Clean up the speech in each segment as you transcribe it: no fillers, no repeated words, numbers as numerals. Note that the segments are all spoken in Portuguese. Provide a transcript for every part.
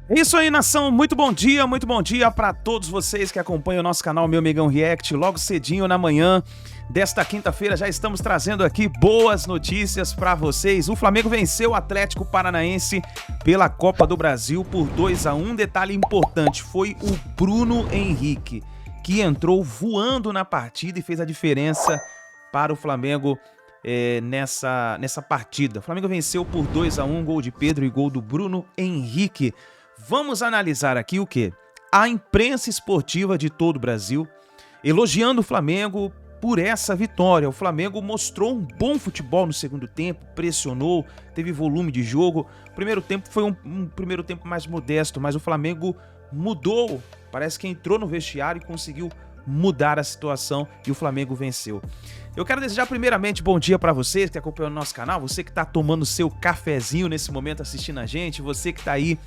É isso aí, nação. Muito bom dia para todos vocês que acompanham o nosso canal Meu Mengão React. Logo cedinho na manhã desta quinta-feira já estamos trazendo aqui boas notícias para vocês. O Flamengo venceu o Atlético Paranaense pela Copa do Brasil por 2-1. Detalhe importante, foi o Bruno Henrique que entrou voando na partida e fez a diferença para o Flamengo nessa partida. O Flamengo venceu por 2-1, gol de Pedro e gol do Bruno Henrique. Vamos analisar aqui o quê? A imprensa esportiva de todo o Brasil elogiando o Flamengo por essa vitória. O Flamengo mostrou um bom futebol no segundo tempo, pressionou, teve volume de jogo. O primeiro tempo foi um primeiro tempo mais modesto, mas o Flamengo mudou. Parece que entrou no vestiário e conseguiu mudar a situação e o Flamengo venceu. Eu quero desejar primeiramente bom dia para vocês que acompanham o nosso canal, você que está tomando seu cafezinho nesse momento assistindo a gente, você que está aí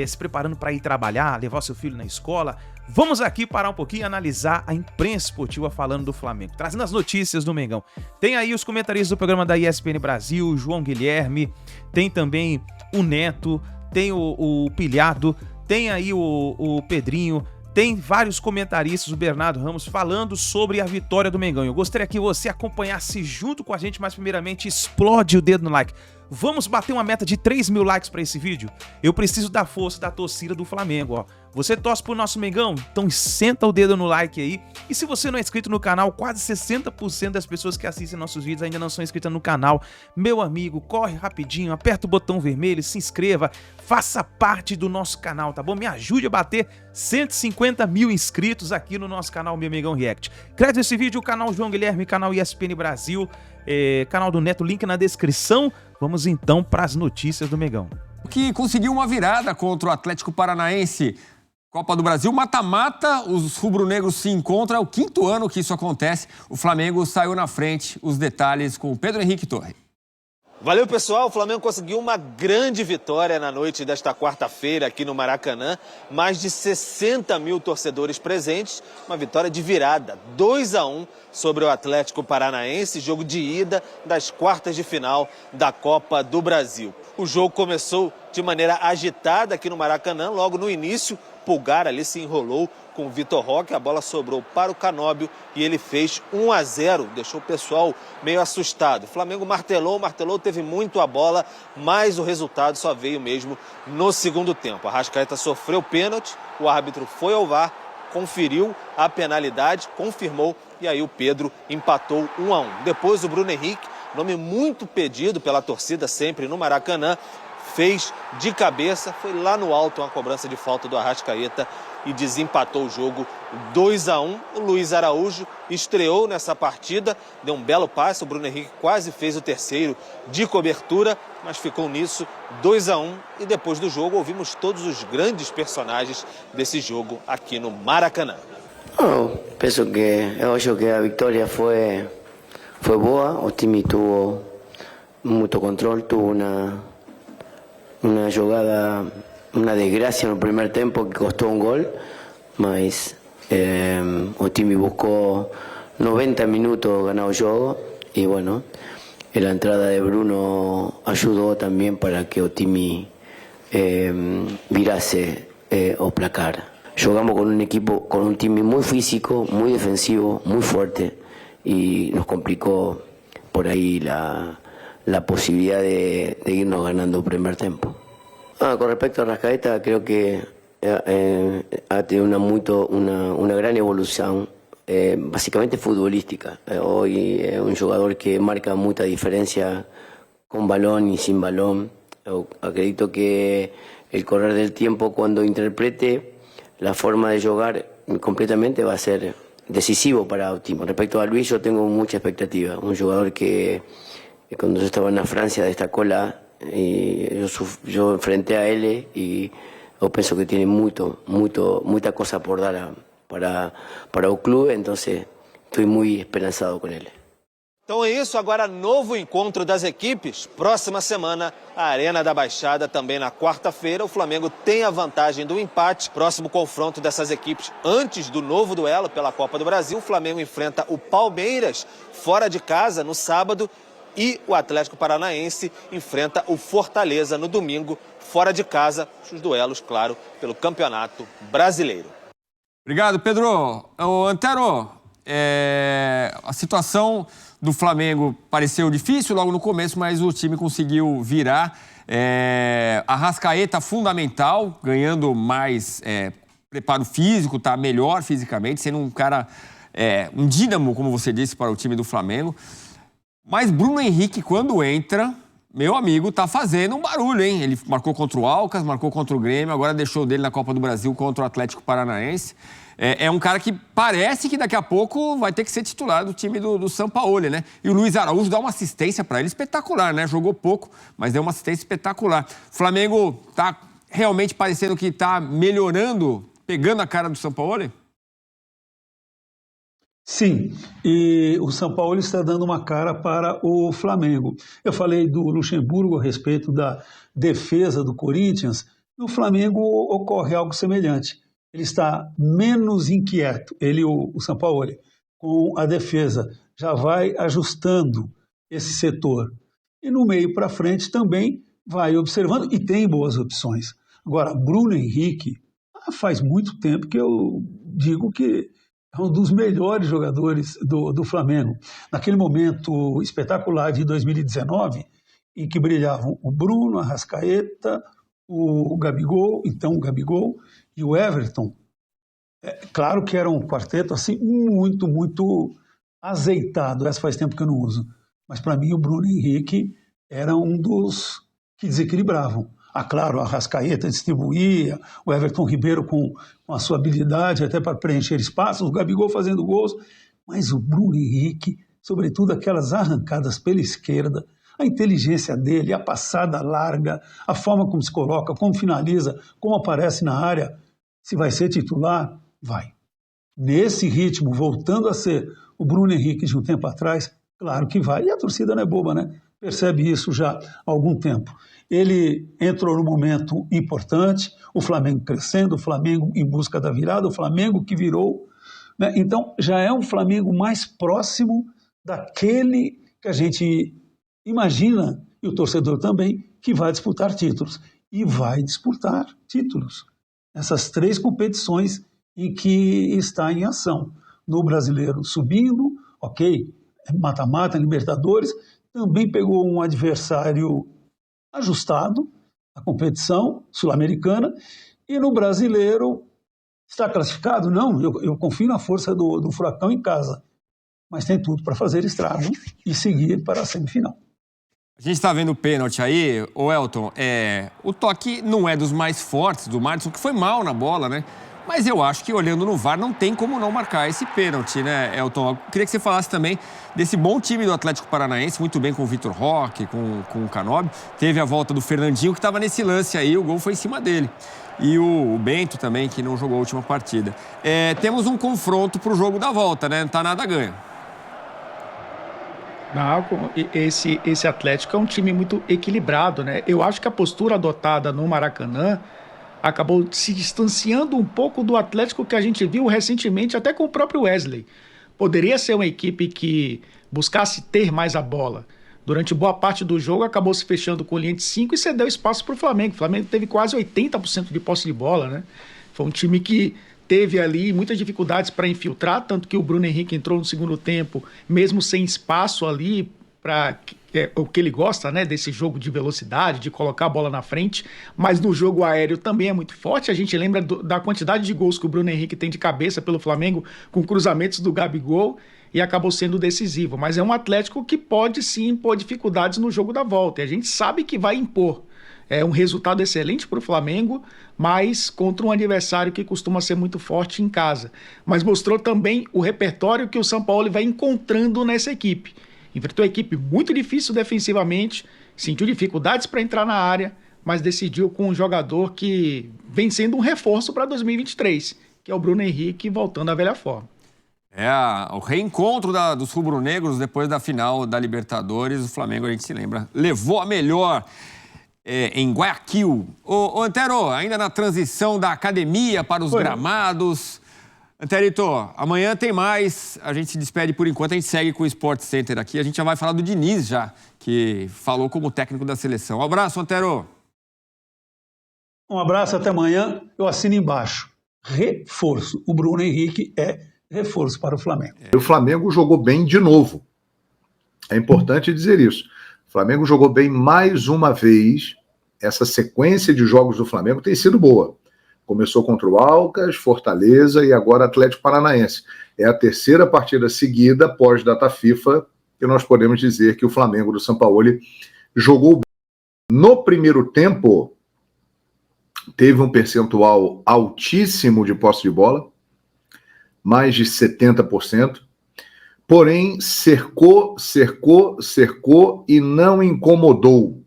se preparando para ir trabalhar, levar seu filho na escola. Vamos aqui parar um pouquinho e analisar a imprensa esportiva falando do Flamengo, trazendo as notícias do Mengão. Tem aí os comentaristas do programa da ESPN Brasil, o João Guilherme, tem também o Neto, tem o Pilhado, tem aí o Pedrinho, tem vários comentaristas, o Bernardo Ramos, falando sobre a vitória do Mengão. Eu gostaria que você acompanhasse junto com a gente, mas primeiramente explode o dedo no like. Vamos bater uma meta de 3 mil likes para esse vídeo? Eu preciso da força da torcida do Flamengo, ó. Você torce pro nosso Mengão? Então senta o dedo no like aí. E se você não é inscrito no canal, quase 60% das pessoas que assistem nossos vídeos ainda não são inscritas no canal. Meu amigo, corre rapidinho, aperta o botão vermelho, se inscreva, faça parte do nosso canal, tá bom? Me ajude a bater 150 mil inscritos aqui no nosso canal Meu Mengão React. Crédito esse vídeo, o canal João Guilherme, canal ESPN Brasil, canal do Neto, link na descrição. Vamos então para as notícias do Mengão. Que conseguiu uma virada contra o Atlético Paranaense. Copa do Brasil, mata-mata, os rubro-negros se encontram, é o 5º ano que isso acontece. O Flamengo saiu na frente, os detalhes com o Pedro Henrique Torre. Valeu, pessoal, o Flamengo conseguiu uma grande vitória na noite desta quarta-feira aqui no Maracanã. Mais de 60 mil torcedores presentes, uma vitória de virada, 2-1 sobre o Atlético Paranaense, jogo de ida das quartas de final da Copa do Brasil. O jogo começou de maneira agitada aqui no Maracanã, logo no início. Pulgar ali se enrolou com o Vitor Roque, a bola sobrou para o Canóbio e ele fez 1-0, deixou o pessoal meio assustado. O Flamengo martelou, teve muito a bola, mas o resultado só veio mesmo no segundo tempo. A Arrascaeta sofreu pênalti, o árbitro foi ao VAR, conferiu a penalidade, confirmou e aí o Pedro empatou 1-1. Depois o Bruno Henrique, nome muito pedido pela torcida sempre no Maracanã, fez de cabeça, foi lá no alto uma cobrança de falta do Arrascaeta e desempatou o jogo 2-1. O Luiz Araújo estreou nessa partida, deu um belo passe, o Bruno Henrique quase fez o terceiro de cobertura, mas ficou nisso 2-1 e depois do jogo ouvimos todos os grandes personagens desse jogo aqui no Maracanã. Eu acho que a vitória foi boa, o time teve muito controle, teve una jugada, una desgracia en el primer tiempo que costó un gol, mas o time buscó 90 minutos ganar el juego y bueno, la entrada de Bruno ayudó también para que o time virase o placar. Jugamos con un equipo, con un time muy físico, muy defensivo, muy fuerte y nos complicó por ahí la posibilidad de irnos ganando el primer tiempo. Con respecto a Arrascaeta, creo que ha tenido una gran evolución, básicamente futbolística. Hoy es un jugador que marca mucha diferencia con balón y sin balón. Acredito que el correr del tiempo, cuando interprete la forma de jugar completamente, va a ser decisivo para el equipo. Respecto a Luis, yo tengo mucha expectativa. Un jugador que cuando yo estaba en la Francia destacó y yo enfrenté a él y yo pienso que tiene mucha cosa por dar para o clube, entonces estoy muy esperanzado con él. Então é isso, agora novo encontro das equipes. Próxima semana, a Arena da Baixada, também na quarta-feira. O Flamengo tem a vantagem do empate. Próximo confronto dessas equipes antes do novo duelo pela Copa do Brasil. O Flamengo enfrenta o Palmeiras fora de casa no sábado. E o Atlético Paranaense enfrenta o Fortaleza no domingo, fora de casa, os duelos, claro, pelo Campeonato Brasileiro. Obrigado, Pedro. Antero, a situação do Flamengo pareceu difícil logo no começo, mas o time conseguiu virar. Arrascaeta fundamental, ganhando mais preparo físico, tá melhor fisicamente, sendo um cara, um dínamo, como você disse, para o time do Flamengo. Mas Bruno Henrique, quando entra, meu amigo, tá fazendo um barulho, hein? Ele marcou contra o Alcas, marcou contra o Grêmio, agora deixou dele na Copa do Brasil contra o Atlético Paranaense. É um cara que parece que daqui a pouco vai ter que ser titular do time do Sampaoli, né? E o Luiz Araújo dá uma assistência para ele espetacular, né? Jogou pouco, mas deu uma assistência espetacular. O Flamengo tá realmente parecendo que tá melhorando, pegando a cara do Sampaoli? Sim, e o Sampaoli está dando uma cara para o Flamengo. Eu falei do Luxemburgo a respeito da defesa do Corinthians. No Flamengo ocorre algo semelhante. Ele está menos inquieto, o Sampaoli, com a defesa. Já vai ajustando esse setor. E no meio para frente também vai observando e tem boas opções. Agora, Bruno Henrique, faz muito tempo que eu digo que é um dos melhores jogadores do Flamengo. Naquele momento espetacular de 2019, em que brilhavam o Bruno, a Arrascaeta, o Gabigol, então o Gabigol, e o Everton. Claro que era um quarteto assim, muito, muito azeitado. Essa faz tempo que eu não uso. Mas para mim o Bruno Henrique era um dos que desequilibravam. Claro, a Arrascaeta distribuía, o Everton Ribeiro com a sua habilidade até para preencher espaços, o Gabigol fazendo gols, mas o Bruno Henrique, sobretudo aquelas arrancadas pela esquerda, a inteligência dele, a passada larga, a forma como se coloca, como finaliza, como aparece na área, se vai ser titular, vai. Nesse ritmo, voltando a ser o Bruno Henrique de um tempo atrás, claro que vai, e a torcida não é boba, né? Percebe isso já há algum tempo. Ele entrou num momento importante, o Flamengo crescendo, o Flamengo em busca da virada, o Flamengo que virou, né? Então já é um Flamengo mais próximo daquele que a gente imagina, e o torcedor também, que vai disputar títulos. E vai disputar títulos. Essas 3 competições em que está em ação. No Brasileiro subindo, ok, mata-mata, Libertadores, também pegou um adversário ajustado, a competição sul-americana, e no Brasileiro está classificado? Não, eu confio na força do Furacão em casa, mas tem tudo para fazer estrago e seguir para a semifinal. A gente está vendo o pênalti aí, o Elton, o toque não é dos mais fortes do Madison, que foi mal na bola, né? Mas eu acho que olhando no VAR não tem como não marcar esse pênalti, né, Elton? Eu queria que você falasse também desse bom time do Atlético Paranaense, muito bem com o Vitor Roque, com o Canóbio. Teve a volta do Fernandinho, que estava nesse lance aí, o gol foi em cima dele. E o Bento também, que não jogou a última partida. Temos um confronto para o jogo da volta, né? Não está nada a ganho. Não, esse Atlético é um time muito equilibrado, né? Eu acho que a postura adotada no Maracanã acabou se distanciando um pouco do Atlético que a gente viu recentemente, até com o próprio Wesley. Poderia ser uma equipe que buscasse ter mais a bola. Durante boa parte do jogo, acabou se fechando com linha de 5 e cedeu espaço para o Flamengo. O Flamengo teve quase 80% de posse de bola, né? Foi um time que teve ali muitas dificuldades para infiltrar, tanto que o Bruno Henrique entrou no segundo tempo, mesmo sem espaço ali para o que ele gosta, né, desse jogo de velocidade, de colocar a bola na frente, mas no jogo aéreo também é muito forte. A gente lembra da quantidade de gols que o Bruno Henrique tem de cabeça pelo Flamengo, com cruzamentos do Gabigol, e acabou sendo decisivo. Mas é um Atlético que pode sim impor dificuldades no jogo da volta, e a gente sabe que vai impor. É um resultado excelente para o Flamengo, mas contra um adversário que costuma ser muito forte em casa. Mas mostrou também o repertório que o Sampaoli vai encontrando nessa equipe. Enfrentou a equipe muito difícil defensivamente, sentiu dificuldades para entrar na área, mas decidiu com um jogador que vem sendo um reforço para 2023, que é o Bruno Henrique voltando à velha forma. O reencontro dos rubro-negros depois da final da Libertadores. O Flamengo, a gente se lembra, levou a melhor em Guayaquil. Antero, ainda na transição da academia para os gramados. Anterito, amanhã tem mais. A gente se despede por enquanto, a gente segue com o Sport Center aqui. A gente já vai falar do Diniz já, que falou como técnico da seleção. Um abraço, Antero. Um abraço, até amanhã. Eu assino embaixo. Reforço. O Bruno Henrique é reforço para o Flamengo. O Flamengo jogou bem de novo. É importante dizer isso. O Flamengo jogou bem mais uma vez. Essa sequência de jogos do Flamengo tem sido boa. Começou contra o Alcas, Fortaleza e agora Atlético Paranaense. É a terceira partida seguida, pós-data FIFA, que nós podemos dizer que o Flamengo do Sampaoli jogou bem. No primeiro tempo, teve um percentual altíssimo de posse de bola, mais de 70%, porém cercou e não incomodou.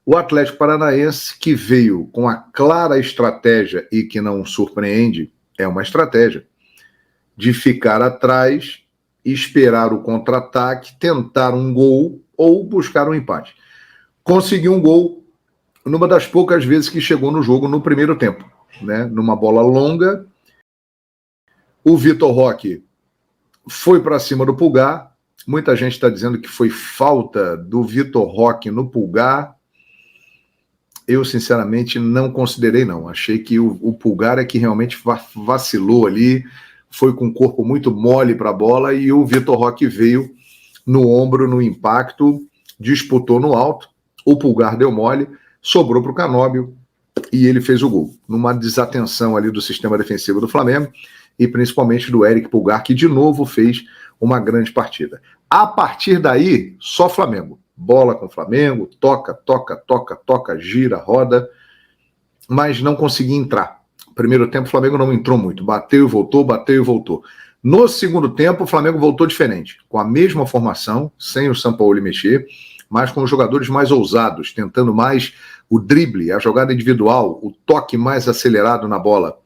O Atlético Paranaense, que veio com a clara estratégia e que não surpreende, é uma estratégia de ficar atrás, esperar o contra-ataque, tentar um gol ou buscar um empate. Conseguiu um gol numa das poucas vezes que chegou no jogo no primeiro tempo, né? Numa bola longa, o Vitor Roque foi para cima do Pulgar. Muita gente está dizendo que foi falta do Vitor Roque no Pulgar. Eu, sinceramente, não considerei, não. Achei que o Pulgar é que realmente vacilou ali, foi com o corpo muito mole para a bola e o Vitor Roque veio no ombro, no impacto, disputou no alto, o Pulgar deu mole, sobrou para o Canóbio e ele fez o gol. Numa desatenção ali do sistema defensivo do Flamengo e principalmente do Eric Pulgar, que de novo fez uma grande partida. A partir daí, só Flamengo. Bola com o Flamengo, toca, gira, roda, mas não conseguia entrar. Primeiro tempo o Flamengo não entrou muito, bateu e voltou. No segundo tempo o Flamengo voltou diferente, com a mesma formação, sem o Sampaoli mexer, mas com os jogadores mais ousados, tentando mais o drible, a jogada individual, o toque mais acelerado na bola,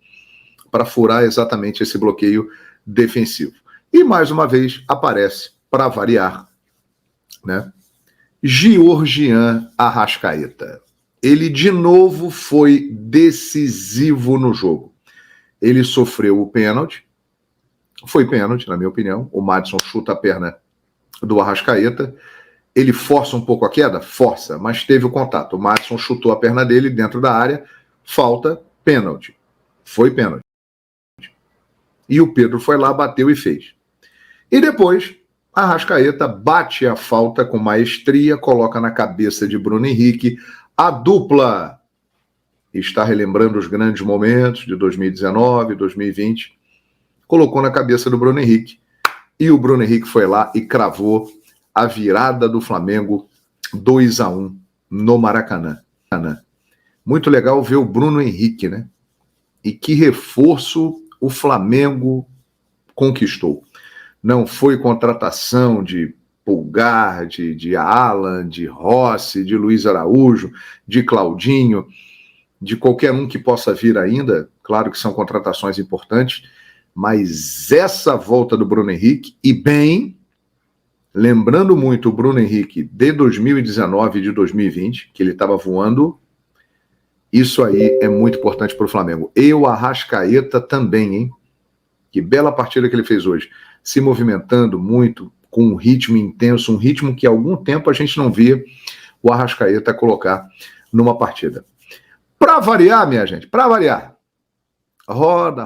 para furar exatamente esse bloqueio defensivo. E mais uma vez aparece, para variar, né? Georgian Arrascaeta. Ele de novo foi decisivo no jogo. Ele sofreu o pênalti. Foi pênalti, na minha opinião. O Madison chuta a perna do Arrascaeta. Ele força um pouco a queda? Força, mas teve o contato. O Madison chutou a perna dele dentro da área. Falta, pênalti. Foi pênalti. E o Pedro foi lá, bateu e fez. E depois, Arrascaeta bate a falta com maestria, coloca na cabeça de Bruno Henrique. A dupla está relembrando os grandes momentos de 2019, 2020. Colocou na cabeça do Bruno Henrique. E o Bruno Henrique foi lá e cravou a virada do Flamengo 2-1 no Maracanã. Muito legal ver o Bruno Henrique, né? E que reforço o Flamengo conquistou. Não foi contratação de Pulgar, de Alan, de Rossi, de Luiz Araújo, de Claudinho, de qualquer um que possa vir ainda. Claro que são contratações importantes, mas essa volta do Bruno Henrique, e bem, lembrando muito o Bruno Henrique de 2019 e de 2020, que ele estava voando, isso aí é muito importante para o Flamengo. E o Arrascaeta também, hein? Que bela partida que ele fez hoje. Se movimentando muito, com um ritmo intenso, um ritmo que há algum tempo a gente não via o Arrascaeta colocar numa partida. Para variar, minha gente, para variar. Roda,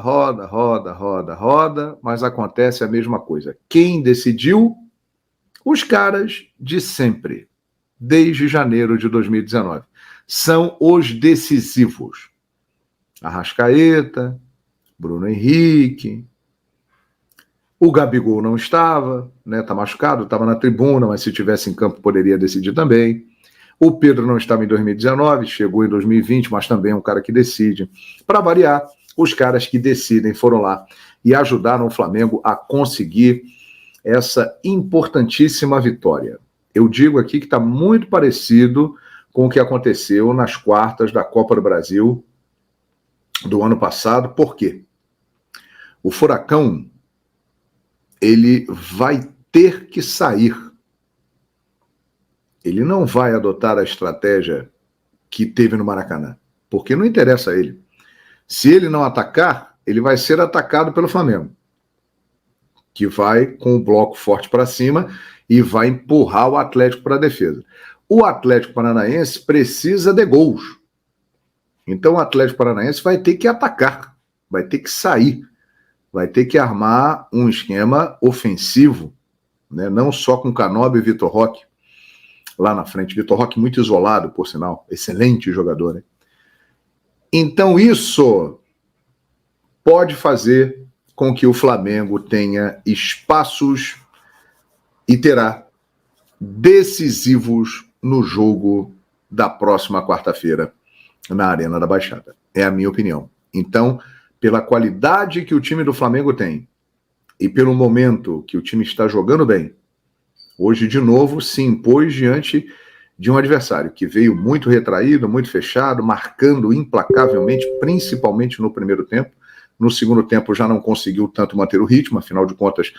mas acontece a mesma coisa. Quem decidiu? Os caras de sempre, desde janeiro de 2019. São os decisivos. Arrascaeta, Bruno Henrique. O Gabigol não estava, né? Tá machucado, estava na tribuna, mas se tivesse em campo poderia decidir também. O Pedro não estava em 2019, chegou em 2020, mas também é um cara que decide. Para variar, os caras que decidem foram lá e ajudaram o Flamengo a conseguir essa importantíssima vitória. Eu digo aqui que está muito parecido com o que aconteceu nas quartas da Copa do Brasil do ano passado. Por quê? O Furacão, ele vai ter que sair. Ele não vai adotar a estratégia que teve no Maracanã, porque não interessa a ele. Se ele não atacar, ele vai ser atacado pelo Flamengo, que vai com o bloco forte para cima e vai empurrar o Atlético para a defesa. O Atlético Paranaense precisa de gols. Então o Atlético Paranaense vai ter que atacar, vai ter que sair, vai ter que armar um esquema ofensivo, né? Não só com Canóbio e Vitor Roque lá na frente. Vitor Roque muito isolado, por sinal, excelente jogador, né? Então isso pode fazer com que o Flamengo tenha espaços e terá decisivos no jogo da próxima quarta-feira na Arena da Baixada. É a minha opinião. Então, pela qualidade que o time do Flamengo tem e pelo momento que o time está jogando bem, hoje de novo se impôs diante de um adversário que veio muito retraído, muito fechado, marcando implacavelmente, principalmente no primeiro tempo. No segundo tempo já não conseguiu tanto manter o ritmo, afinal de contas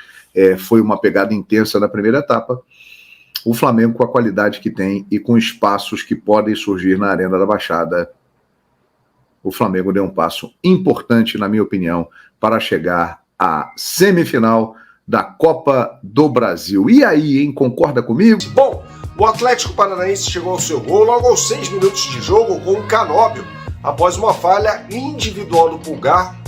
foi uma pegada intensa na primeira etapa. O Flamengo, com a qualidade que tem e com espaços que podem surgir na Arena da Baixada, o Flamengo deu um passo importante, na minha opinião, para chegar à semifinal da Copa do Brasil. E aí, hein? Concorda comigo? Bom, o Atlético Paranaense chegou ao seu gol logo aos 6 minutos de jogo com o Canóbio, após uma falha individual do Pulgar,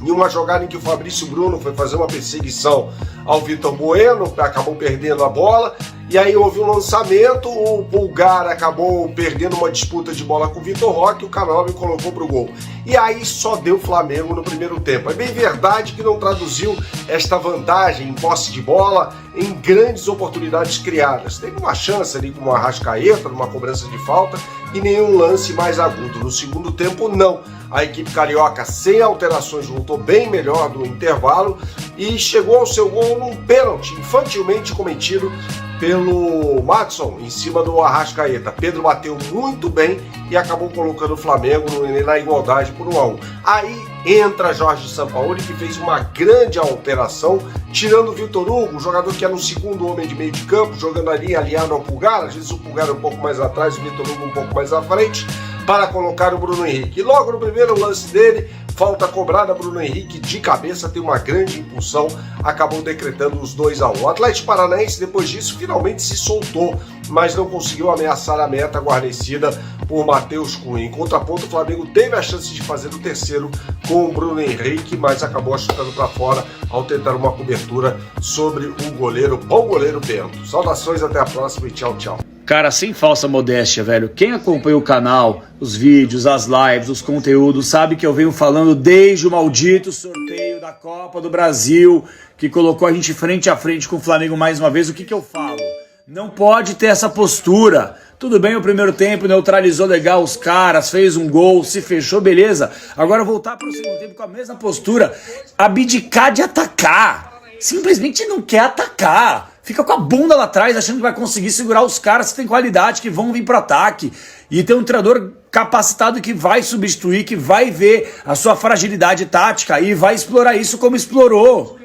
em uma jogada em que o Fabrício Bruno foi fazer uma perseguição ao Vitor Bueno, acabou perdendo a bola, e aí houve um lançamento, o Pulgar acabou perdendo uma disputa de bola com o Vitor Roque, o Canóbio colocou pro gol. E aí só deu Flamengo no primeiro tempo. É bem verdade que não traduziu esta vantagem em posse de bola em grandes oportunidades criadas. Teve uma chance ali com uma Arrascaeta, numa cobrança de falta, e nenhum lance mais agudo. No segundo tempo, não. A equipe carioca, sem alterações, voltou bem melhor do intervalo e chegou ao seu gol num pênalti infantilmente cometido pelo Madison em cima do Arrascaeta. Pedro bateu muito bem e acabou colocando o Flamengo na igualdade por 1-1. Aí entra Jorge Sampaoli, que fez uma grande alteração, tirando o Vitor Hugo, o jogador que era o segundo homem de meio de campo, jogando ali aliado ao Pulgar, às vezes o Pulgar um pouco mais atrás, o Vitor Hugo um pouco mais à frente, para colocar o Bruno Henrique. E logo no primeiro lance dele, falta cobrada, Bruno Henrique de cabeça, tem uma grande impulsão, acabou decretando os 2-1. O Atlético Paranaense, depois disso, finalmente se soltou, mas não conseguiu ameaçar a meta guarnecida por Matheus Cunha. Em contraponto, o Flamengo teve a chance de fazer o terceiro com o Bruno Henrique, mas acabou chutando para fora ao tentar uma cobertura sobre o goleiro, bom goleiro Bento. Saudações, até a próxima e tchau, tchau. Cara, sem falsa modéstia, velho, quem acompanha o canal, os vídeos, as lives, os conteúdos, sabe que eu venho falando desde o maldito sorteio da Copa do Brasil, que colocou a gente frente a frente com o Flamengo mais uma vez. O que eu falo? Não pode ter essa postura. Tudo bem, o primeiro tempo neutralizou legal os caras, fez um gol, se fechou, beleza. Agora voltar para o segundo tempo com a mesma postura, abdicar de atacar. Simplesmente não quer atacar. Fica com a bunda lá atrás achando que vai conseguir segurar os caras que tem qualidade, que vão vir pro ataque. E tem um treinador capacitado que vai substituir, que vai ver a sua fragilidade tática e vai explorar isso como explorou.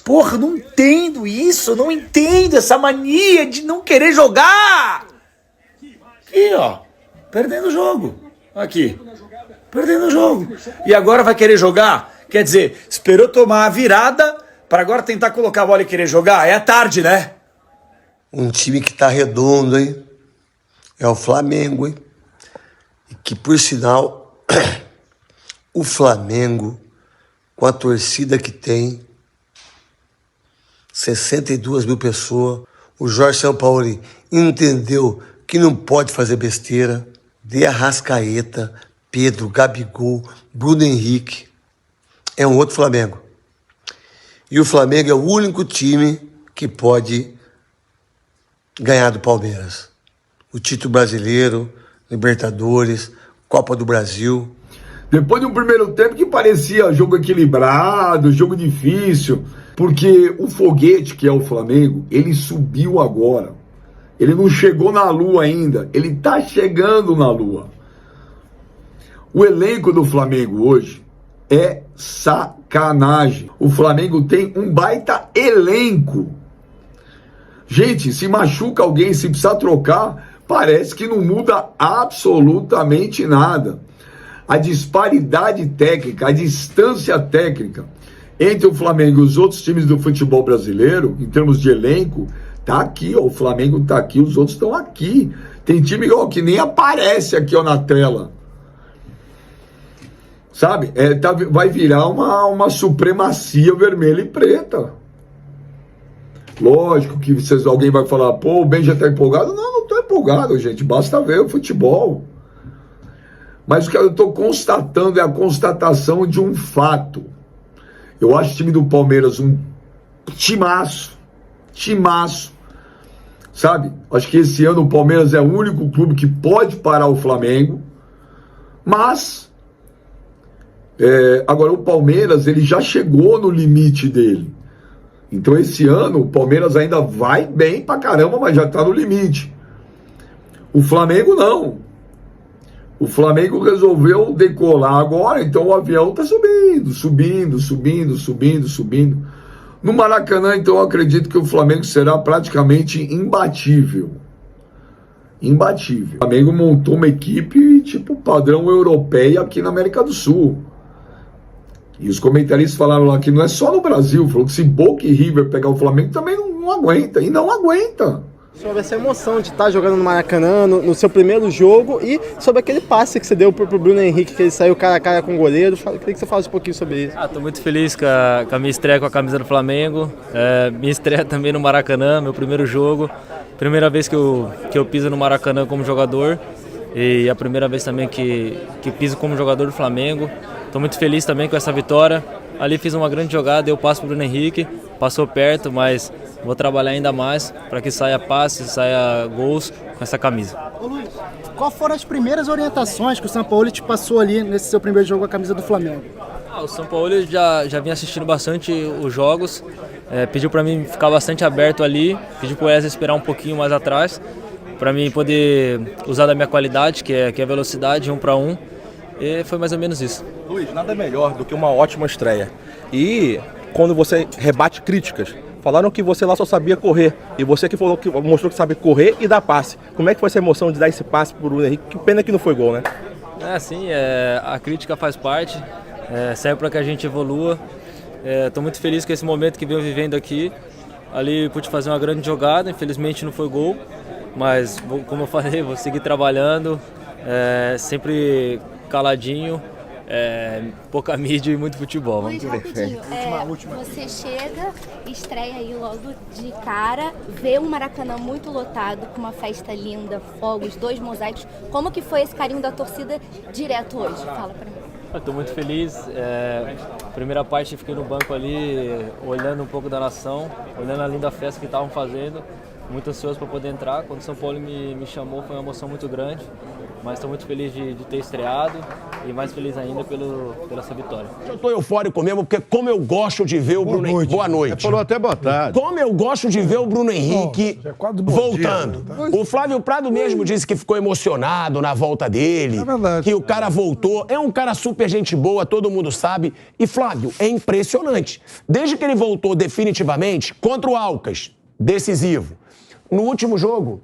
Porra, não entendo isso, não entendo essa mania de não querer jogar. Aqui, ó, perdendo o jogo. Aqui, perdendo o jogo. E agora vai querer jogar? Quer dizer, esperou tomar a virada para agora tentar colocar a bola e querer jogar? É tarde, né? Um time que tá redondo, hein? É o Flamengo, hein? E que, por sinal, o Flamengo, com a torcida que tem, 62 mil pessoas, o Jorge Sampaoli entendeu que não pode fazer besteira. De Arrascaeta, Pedro, Gabigol, Bruno Henrique. É um outro Flamengo. E o Flamengo é o único time que pode ganhar do Palmeiras. O título brasileiro, Libertadores, Copa do Brasil. Depois de um primeiro tempo que parecia jogo equilibrado, jogo difícil, porque o foguete, que é o Flamengo, ele subiu agora. Ele não chegou na Lua ainda, ele tá chegando na Lua. O elenco do Flamengo hoje é sacanagem. O Flamengo tem um baita elenco. Gente, se machuca alguém, se precisar trocar, parece que não muda absolutamente nada. a disparidade técnica, a distância técnica entre o Flamengo e os outros times do futebol brasileiro, em termos de elenco, tá aqui, ó, o Flamengo tá aqui, os outros estão aqui. Tem time ó, que nem aparece aqui ó, na tela. Sabe? Vai virar uma supremacia vermelha e preta. Lógico que alguém vai falar, pô, o Ben já tá empolgado. Não tô empolgado, gente. Basta ver o futebol. Mas o que eu tô constatando é a constatação de um fato. Eu acho o time do Palmeiras um timaço. Sabe? Acho que esse ano o Palmeiras é o único clube que pode parar o Flamengo. Mas agora o Palmeiras ele já chegou no limite dele. Então esse ano o Palmeiras ainda vai bem pra caramba, mas já tá no limite. O Flamengo não. O Flamengo resolveu decolar agora, então o avião tá subindo. No Maracanã, então, eu acredito que o Flamengo será praticamente imbatível. O Flamengo montou uma equipe tipo padrão europeia aqui na América do Sul. E os comentaristas falaram lá que não é só no Brasil, falou que se Boca e River pegar o Flamengo também não aguenta, e não aguenta. Sobre essa emoção de estar jogando no Maracanã, no seu primeiro jogo, e sobre aquele passe que você deu pro Bruno Henrique, que ele saiu cara a cara com o goleiro. Queria que você falasse um pouquinho sobre isso. Tô muito feliz com a minha estreia com a camisa do Flamengo, minha estreia também no Maracanã, meu primeiro jogo, primeira vez que eu piso no Maracanã como jogador, e a primeira vez também que piso como jogador do Flamengo. Estou muito feliz também com essa vitória. Ali fiz uma grande jogada, deu passo pro Bruno Henrique, passou perto, mas vou trabalhar ainda mais para que saia passes, saia gols com essa camisa. Ô Luiz, qual foram as primeiras orientações que o Sampaoli te passou ali nesse seu primeiro jogo com a camisa do Flamengo? O Sampaoli já vinha assistindo bastante os jogos, pediu para mim ficar bastante aberto ali, pediu para o Wesley esperar um pouquinho mais atrás, para mim poder usar da minha qualidade, que é a velocidade, 1 para 1, e foi mais ou menos isso. Luiz, nada melhor do que uma ótima estreia. E quando você rebate críticas, falaram que você lá só sabia correr, e você que falou que mostrou que sabe correr e dar passe. Como é que foi essa emoção de dar esse passe pro Bruno Henrique? Que pena que não foi gol, né? Sim, a crítica faz parte, serve para que a gente evolua. Estou muito feliz com esse momento que venho vivendo aqui. Ali pude fazer uma grande jogada, infelizmente não foi gol, mas como eu falei, vou seguir trabalhando, sempre caladinho, pouca mídia e muito futebol. Luiz, rapidinho, você chega, estreia aí logo de cara, vê um Maracanã muito lotado, com uma festa linda, fogos, 2 mosaicos. Como que foi esse carinho da torcida direto hoje? Fala pra mim. Estou muito feliz. Primeira parte fiquei no banco ali, olhando um pouco da nação, olhando a linda festa que estavam fazendo. Muito ansioso para poder entrar. Quando o São Paulo me chamou, foi uma emoção muito grande. Mas estou muito feliz de ter estreado e mais feliz ainda pela essa vitória. Eu estou eufórico mesmo, porque como eu gosto de ver o Bruno Henrique... Boa noite. Falou até boa tarde. Como eu gosto de ver o Bruno Henrique voltando. Dia, né? O Flávio Prado mesmo disse que ficou emocionado na volta dele. É verdade. Que o cara voltou. É um cara super gente boa, todo mundo sabe. E, Flávio, é impressionante. Desde que ele voltou definitivamente, contra o Alcas, decisivo. No último jogo...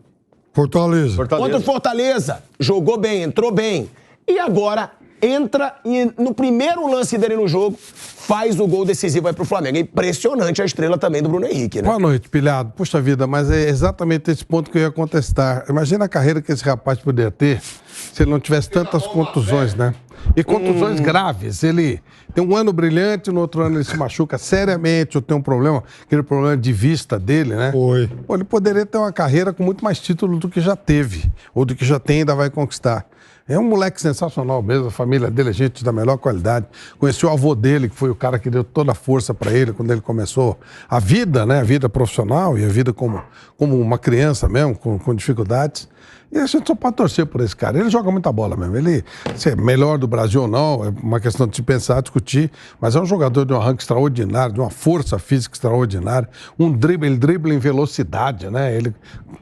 Fortaleza. Contra o Fortaleza. Jogou bem, entrou bem. E agora entra e no primeiro lance dele no jogo faz o gol decisivo aí pro Flamengo. É impressionante a estrela também do Bruno Henrique, né? Boa noite, Pilhado. Puxa vida, mas é exatamente esse ponto que eu ia contestar. Imagina a carreira que esse rapaz poderia ter se ele não tivesse tantas contusões, né? E contusões graves. Ele tem um ano brilhante, no outro ano ele se machuca seriamente, ou tem um problema, aquele problema de vista dele, né? Foi. Pô, ele poderia ter uma carreira com muito mais títulos do que já teve, ou do que já tem e ainda vai conquistar. É um moleque sensacional mesmo, a família dele é gente da melhor qualidade. Conheci o avô dele, que foi o cara que deu toda a força para ele quando ele começou a vida, né? A vida profissional e a vida como uma criança mesmo, com dificuldades. E a gente só pode torcer por esse cara. Ele joga muita bola mesmo. Ele, se é melhor do Brasil ou não, é uma questão de se pensar, discutir, mas é um jogador de um arranque extraordinário, de uma força física extraordinária, ele dribla em velocidade, né? Ele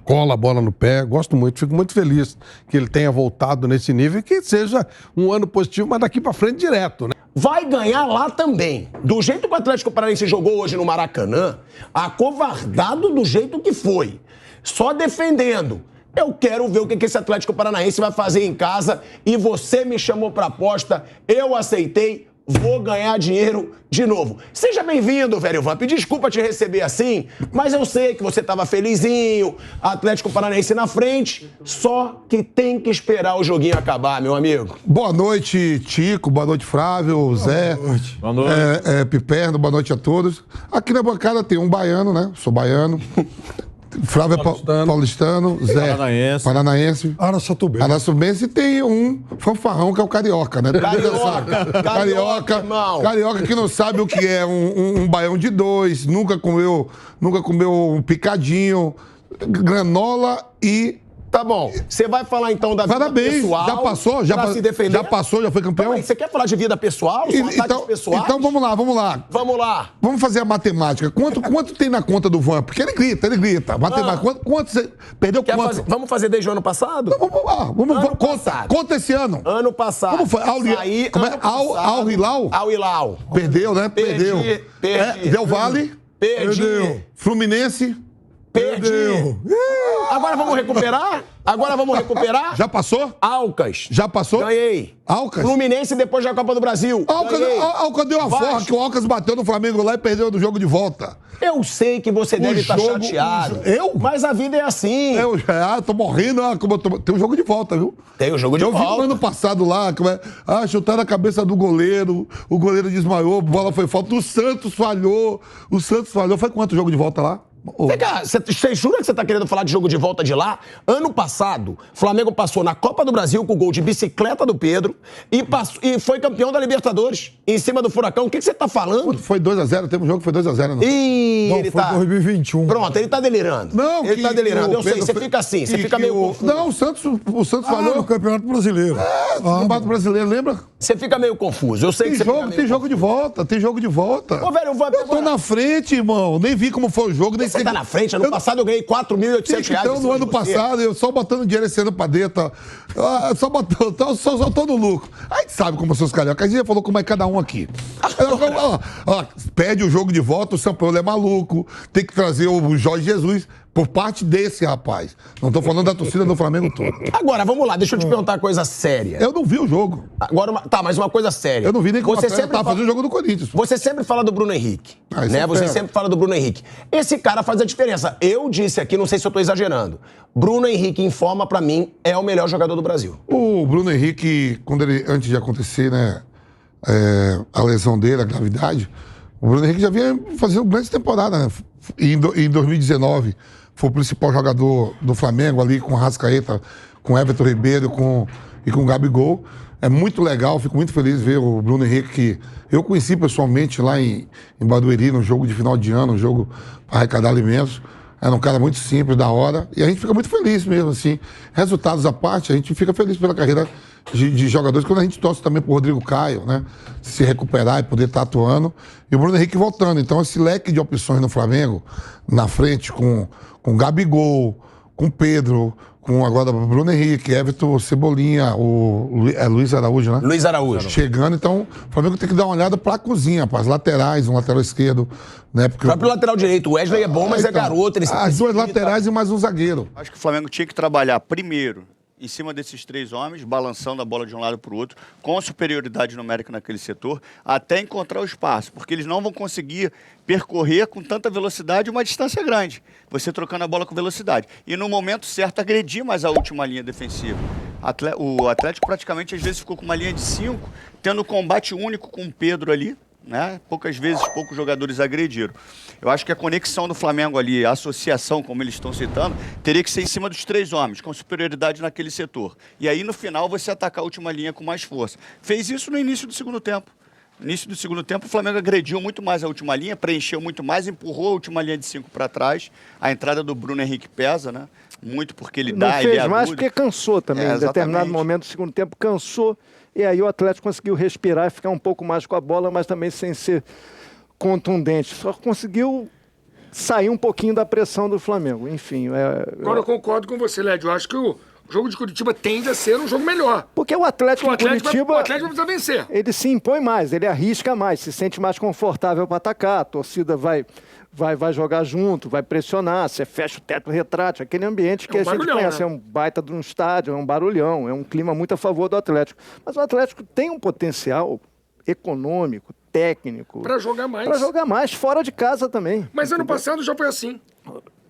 cola a bola no pé, gosto muito, fico muito feliz que ele tenha voltado nesse nível e que seja um ano positivo, mas daqui pra frente direto, né? Vai ganhar lá também. Do jeito que o Atlético Paranaense jogou hoje no Maracanã, acovardado do jeito que foi, só defendendo, Eu quero ver o que esse Atlético Paranaense vai fazer em casa. E você me chamou pra aposta, eu aceitei, vou ganhar dinheiro de novo. Seja bem-vindo, velho Vamp. Desculpa te receber assim, mas eu sei que você tava felizinho, Atlético Paranaense na frente, só que tem que esperar o joguinho acabar, meu amigo. Boa noite, Tico. Boa noite, Flávio, Zé. Boa noite. Piperno, boa noite a todos. Aqui na bancada tem um baiano, né? Sou baiano. Flávio paulistano, Zé paranaense, Araçatubense, e tem um fanfarrão que é o carioca, né? Carioca que não sabe o que é um baião de 2, nunca comeu um picadinho, granola e... Tá bom. Você vai falar então da vida pessoal. Já passou? Se defender? Já passou? Já foi campeão? Você quer falar de vida pessoal? Então vamos lá. Vamos lá. Vamos fazer a matemática. Quanto tem na conta do Vamp? Porque ele grita. Matemática. Quanto você perdeu? Quanto? Vamos fazer desde o ano passado? Não, vamos lá. Conta esse ano. Ano passado. Como foi? Al Hilal. Perdeu, né? Perdi. Del Valle. Perdeu. Fluminense. Perdeu. Agora vamos recuperar? Já passou? Alcas. Já passou? Ganhei. Alcas? Fluminense depois da Copa do Brasil. Alcas deu uma forra que o Alcas bateu no Flamengo lá e perdeu no jogo de volta. Eu sei que você deve estar chateado. Eu? Mas a vida é assim. Eu tô morrendo. Tem um jogo de volta, viu? Tem um jogo de volta. Eu vi no ano passado lá, chutaram a cabeça do goleiro, o goleiro desmaiou, a bola foi falta, o Santos falhou. Foi quanto jogo de volta lá? Você jura que você tá querendo falar de jogo de volta de lá? Ano passado, o Flamengo passou na Copa do Brasil com o gol de bicicleta do Pedro e foi campeão da Libertadores em cima do Furacão. O que você tá falando? Foi 2-0, teve um jogo que foi 2-0. Não, ele foi 2021. Pronto, ele tá delirando. Não, ele tá delirando. Eu sei, você fica assim, você fica meio confuso. Não, o Santos falhou no Campeonato Brasileiro. Campeonato Brasileiro, lembra? Você fica meio confuso. Eu sei que você fica meio Tem jogo de volta. Ô, velho, eu tô na frente, irmão. Nem vi como foi o jogo. Você tá na frente? Ano passado eu ganhei R$4.800. Então, no ano passado, eu só botando dinheiro esse ano pra dentro. Só tô no lucro. Aí sabe como são os cariocas. A gente já falou como é cada um aqui. Pede o jogo de volta, o São Paulo é maluco. Tem que trazer o Jorge Jesus. Por parte desse rapaz. Não tô falando da torcida do Flamengo todo. Agora, vamos lá, deixa eu te perguntar uma coisa séria. Eu não vi o jogo. Agora, mas uma coisa séria. Eu não vi nem como você tava fazendo o jogo do Corinthians. Você sempre fala do Bruno Henrique. Né? Você sempre fala do Bruno Henrique. Esse cara faz a diferença. Eu disse aqui, não sei se eu tô exagerando. Bruno Henrique, em forma, pra mim, é o melhor jogador do Brasil. O Bruno Henrique, antes de acontecer, né, a lesão dele, a gravidade, o Bruno Henrique já vinha fazendo grandes temporadas, né? Em 2019. Foi o principal jogador do Flamengo ali com o Arrascaeta, com o Everton Ribeiro e com o Gabigol. É muito legal, fico muito feliz de ver o Bruno Henrique, que eu conheci pessoalmente lá em Barueri, no jogo de final de ano, um jogo para arrecadar alimentos. Era um cara muito simples, da hora, e a gente fica muito feliz mesmo, assim. Resultados à parte, a gente fica feliz pela carreira de jogadores, quando a gente torce também pro Rodrigo Caio, né? Se recuperar e poder estar atuando. E o Bruno Henrique voltando. Então, esse leque de opções no Flamengo, na frente com Gabigol, com Pedro, com agora o Bruno Henrique, Everton, Cebolinha, Luiz Araújo, né? Luiz Araújo. Chegando, então o Flamengo tem que dar uma olhada para a cozinha, para as laterais, um lateral esquerdo, né? Porque o próprio lateral direito, o Wesley é bom, mas é garoto. As duas laterais e mais um zagueiro. Acho que o Flamengo tinha que trabalhar primeiro em cima desses três homens, balançando a bola de um lado para o outro, com superioridade numérica naquele setor, até encontrar o espaço, porque eles não vão conseguir percorrer com tanta velocidade uma distância grande, você trocando a bola com velocidade. E no momento certo, agredir mais a última linha defensiva. O Atlético praticamente às vezes ficou com uma linha de 5, tendo combate único com o Pedro ali, né? Poucas vezes, poucos jogadores agrediram. Eu acho que a conexão do Flamengo ali, a associação, como eles estão citando, teria que ser em cima dos três homens, com superioridade naquele setor. E aí, no final, você atacar a última linha com mais força. Fez isso no início do segundo tempo. No início do segundo tempo, o Flamengo agrediu muito mais a última linha, preencheu muito mais, empurrou a última linha de 5 para trás. A entrada do Bruno Henrique pesa, né? Muito porque ele dá, ele fez mais porque cansou também. Em determinado momento do segundo tempo, cansou. E aí o Atlético conseguiu respirar e ficar um pouco mais com a bola, mas também sem ser contundente. Só conseguiu sair um pouquinho da pressão do Flamengo. Enfim. Agora eu concordo com você, Lédio. Eu acho que o O jogo de Curitiba tende a ser um jogo melhor. Porque o Atlético de Curitiba... O Atlético precisa vencer. Ele se impõe mais, ele arrisca mais, se sente mais confortável para atacar, a torcida vai jogar junto, vai pressionar, você fecha o teto retrátil, aquele ambiente que a gente conhece, né? É um baita de um estádio, é um barulhão, é um clima muito a favor do Atlético. Mas o Atlético tem um potencial econômico, técnico... Para jogar mais. Para jogar mais, fora de casa também. Mas ano passado já foi assim.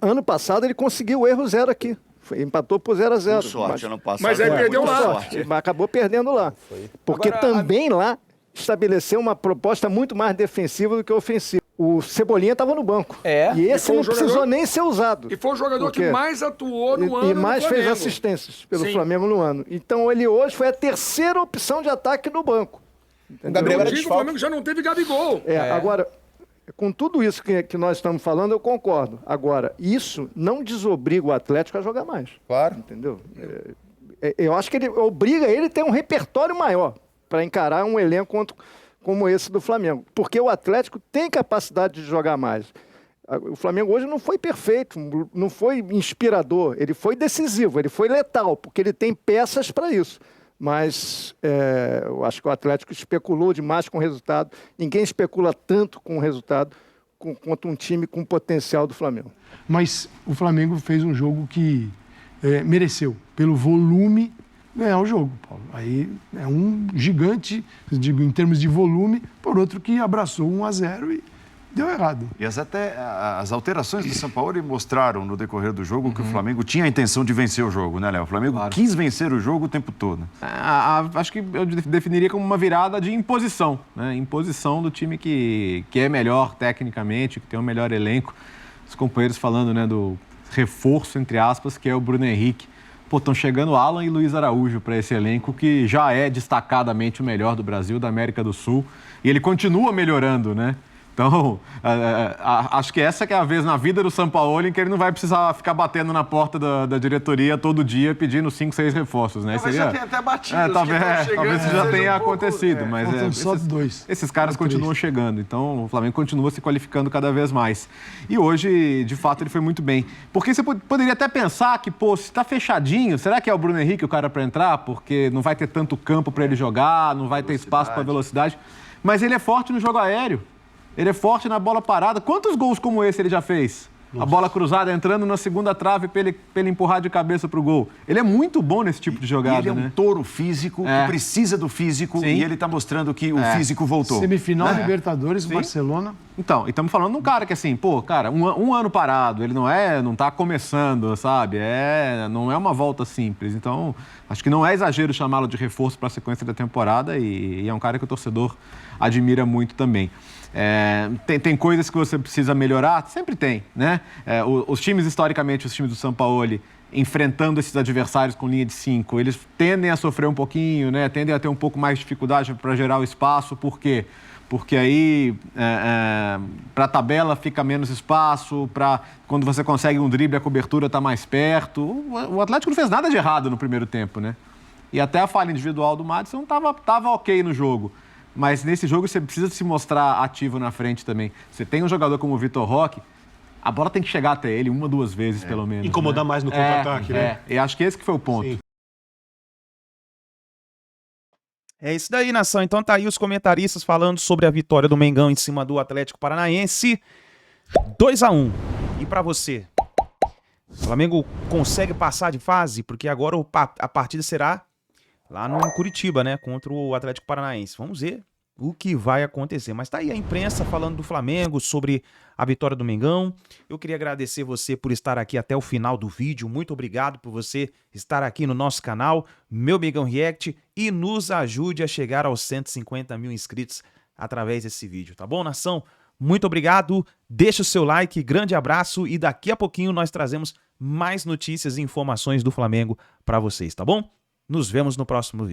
Ano passado ele conseguiu erro 0 aqui. Empatou por 0-0. Com sorte, ano passado. Mas aí perdeu lá. Acabou perdendo lá. Porque agora, também lá estabeleceu uma proposta muito mais defensiva do que ofensiva. O Cebolinha estava no banco. E esse não precisou nem ser usado. E foi o jogador que mais atuou no ano. E mais fez assistências pelo Flamengo no ano. Então ele hoje foi a terceira opção de ataque no banco. O Gabriel era desfalque. O Flamengo já não teve Gabigol. Agora, com tudo isso que nós estamos falando, eu concordo. Agora, isso não desobriga o Atlético a jogar mais. Claro. Entendeu? Eu acho que ele obriga ele a ter um repertório maior para encarar um elenco como esse do Flamengo. Porque o Atlético tem capacidade de jogar mais. O Flamengo hoje não foi perfeito, não foi inspirador, ele foi decisivo, ele foi letal, porque ele tem peças para isso. Mas eu acho que o Atlético especulou demais com o resultado. Ninguém especula tanto com o resultado quanto um time com o potencial do Flamengo. Mas o Flamengo fez um jogo que mereceu, pelo volume, ganhar o jogo, Paulo. Aí é um gigante, digo, em termos de volume, por outro que abraçou 1-0 e deu errado. E as alterações do Sampaoli mostraram no decorrer do jogo que o Flamengo tinha a intenção de vencer o jogo, né, Léo? O Flamengo quis vencer o jogo o tempo todo. Acho que eu definiria como uma virada de imposição, né? Imposição do time que é melhor tecnicamente, que tem um melhor elenco. Os companheiros falando, né, do reforço, entre aspas, que é o Bruno Henrique. Pô, estão chegando Alan e Luiz Araújo para esse elenco que já é destacadamente o melhor do Brasil, da América do Sul. E ele continua melhorando, né? Então, acho que essa que é a vez na vida do Sampaoli em que ele não vai precisar ficar batendo na porta da diretoria todo dia pedindo 5, 6 reforços, né? Mas já tem até batidas. Talvez isso já tenha acontecido, mas só 2. Esses caras continuam chegando. Então, o Flamengo continua se qualificando cada vez mais. E hoje, de fato, ele foi muito bem. Porque você poderia até pensar que, pô, se tá fechadinho, será que é o Bruno Henrique o cara para entrar? Porque não vai ter tanto campo para ele jogar, não vai ter espaço para velocidade. Mas ele é forte no jogo aéreo. Ele é forte na bola parada. Quantos gols como esse ele já fez? Nossa. A bola cruzada entrando na segunda trave para ele empurrar de cabeça pro gol. Ele é muito bom nesse tipo de jogada, ele é um touro físico, que precisa do físico. Sim. E ele está mostrando que o físico voltou. Semifinal Libertadores, Barcelona. Então, e estamos falando de um cara que assim, pô, cara, um ano parado, ele não tá começando, sabe? Não é uma volta simples. Então, acho que não é exagero chamá-lo de reforço para a sequência da temporada e é um cara que o torcedor admira muito também. Tem coisas que você precisa melhorar? Sempre tem, né? Os times, historicamente, os times do Sampaoli, enfrentando esses adversários com linha de 5, eles tendem a sofrer um pouquinho, né? Tendem a ter um pouco mais de dificuldade para gerar o espaço. Por quê? Porque aí, para a tabela, fica menos espaço, quando você consegue um drible, a cobertura está mais perto. O Atlético não fez nada de errado no primeiro tempo, né? E até a falha individual do Madison estava ok no jogo. Mas nesse jogo você precisa se mostrar ativo na frente também. Você tem um jogador como o Vitor Roque, a bola tem que chegar até ele 1, 2 vezes, pelo menos. Incomodar mais no contra-ataque, né? E acho que esse que foi o ponto. Sim. É isso daí, nação. Então tá aí os comentaristas falando sobre a vitória do Mengão em cima do Atlético Paranaense. 2-1. E pra você? O Flamengo consegue passar de fase? Porque agora a partida será lá no Curitiba, né? Contra o Atlético Paranaense. Vamos ver o que vai acontecer. Mas tá aí a imprensa falando do Flamengo, sobre a vitória do Mengão. Eu queria agradecer você por estar aqui até o final do vídeo. Muito obrigado por você estar aqui no nosso canal, Meu Mengão React, e nos ajude a chegar aos 150 mil inscritos através desse vídeo, tá bom, nação? Muito obrigado, deixa o seu like, grande abraço e daqui a pouquinho nós trazemos mais notícias e informações do Flamengo para vocês, tá bom? Nos vemos no próximo vídeo.